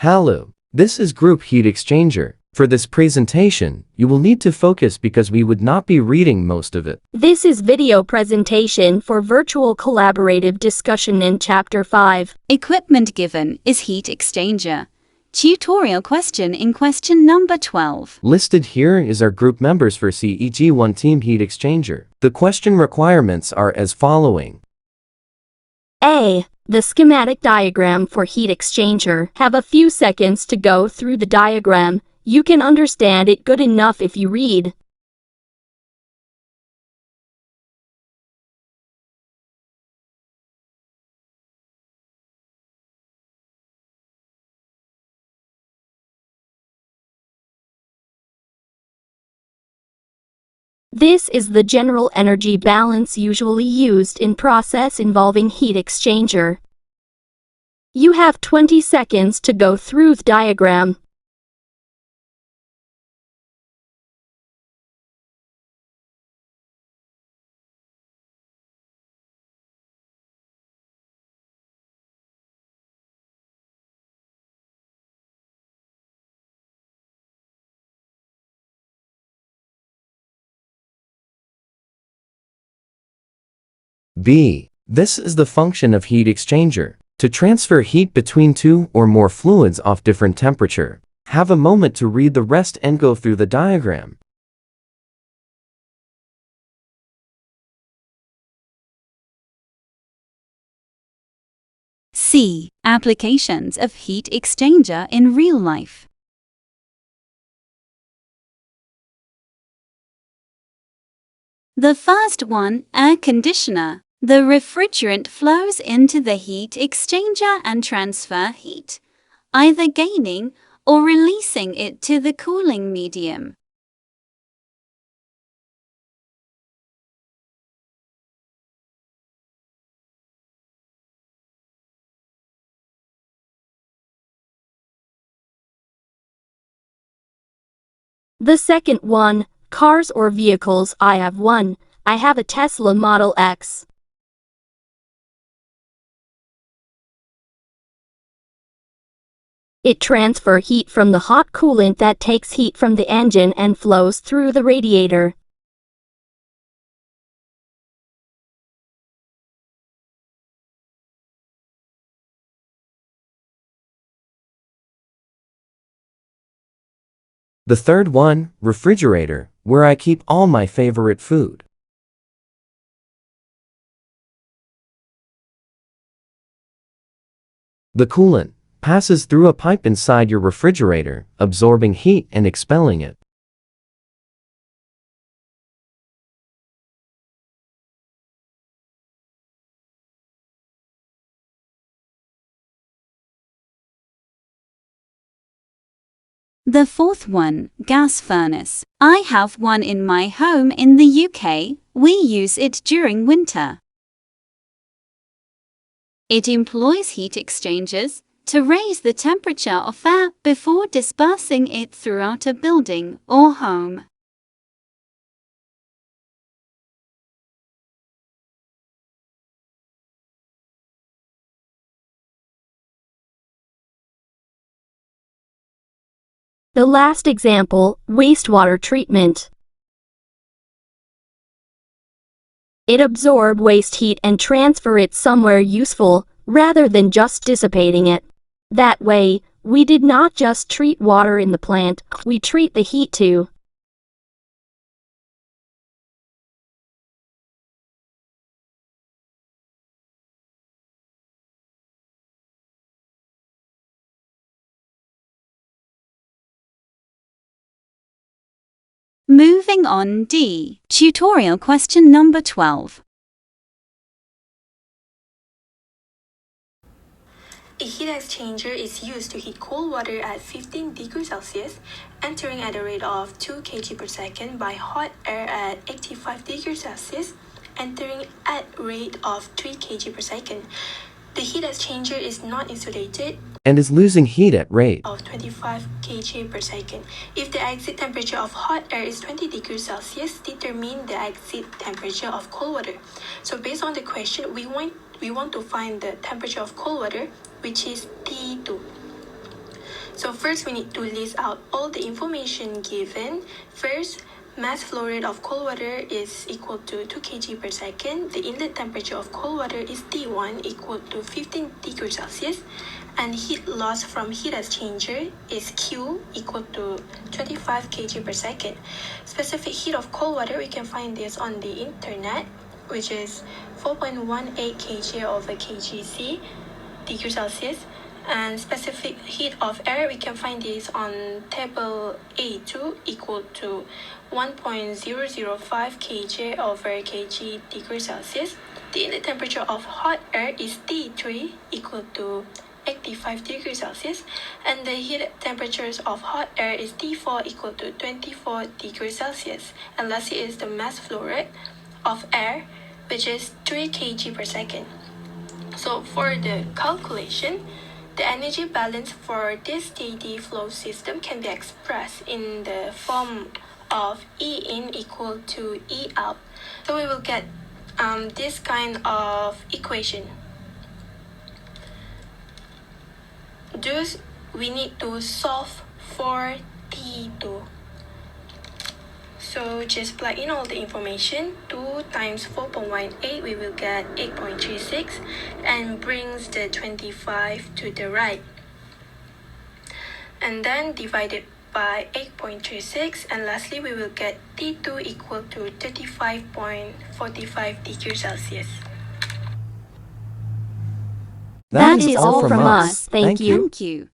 Hello, this is Group Heat Exchanger. For this presentation, you will need to focus because we would not be reading most of it. This is video presentation for virtual collaborative discussion in Chapter 5. Equipment given is heat exchanger. Tutorial question in question number 12. Listed here is our group members for CEG1 Team Heat Exchanger. The question requirements are as following. A. The schematic diagram for heat exchanger. Have a few seconds to go through the diagram. You can understand it good enough if you read. This is the general energy balance usually used in process involving heat exchanger. You have 20 seconds to go through the diagram. B. This is the function of heat exchanger. To transfer heat between two or more fluids of different temperature. Have a moment to read the rest and go through the diagram. C. Applications of heat exchanger in real life. The first one, air conditioner. The refrigerant flows into the heat exchanger and transfer heat, either gaining or releasing it to the cooling medium. The second one, cars or vehicles. I have one. I have a Tesla Model X. It transfers heat from the hot coolant that takes heat from the engine and flows through the radiator. The third one, refrigerator, where I keep all my favorite food. The coolant passes through a pipe inside your refrigerator, absorbing heat and expelling it. The fourth one, gas furnace. I have one in my home in the UK. We use it during winter. It employs heat exchangers to raise the temperature of air before dispersing it throughout a building or home. The last example, wastewater treatment. It absorbs waste heat and transfer it somewhere useful, rather than just dissipating it. That way, we did not just treat water in the plant, we treat the heat too. Moving on, D. Tutorial question number 12. A heat exchanger is used to heat cold water at 15 degrees Celsius, entering at a rate of 2 kg per second by hot air at 85 degrees Celsius, entering at a rate of 3 kg per second. The heat exchanger is not insulated And is losing heat at rate of 25 kg per second. If the exit temperature of hot air is 20 degrees Celsius, determine the exit temperature of cold water. So based on the question, we want to find the temperature of cold water, which is T2. So first we need to list out all the information given. First, mass flow rate of cold water is equal to 2 kg per second. The inlet temperature of cold water is T1 equal to 15 degrees Celsius. And heat loss from heat exchanger is Q equal to 25 kg per second. Specific heat of cold water, we can find this on the internet, which is 4.18 kg over kgc degrees Celsius. And specific heat of air, we can find this on table A2 equal to 1.005 kg over kg degrees Celsius. The inlet temperature of hot air is T3 equal to 85 degrees Celsius, and the heat temperatures of hot air is T4 equal to 24 degrees Celsius. And lastly is the mass flow rate of air, which is 3 kg per second. So for the calculation, the energy balance for this steady flow system can be expressed in the form of E in equal to E out. So we will get this kind of equation. Thus, we need to solve for T2. So just plug in all the information. 2 times 4.18, we will get 8.36, and brings the 25 to the right. And then divide it by 8.36, and lastly we will get T2 equal to 35.45 degrees Celsius. That is all from us. Thank you. Thank you.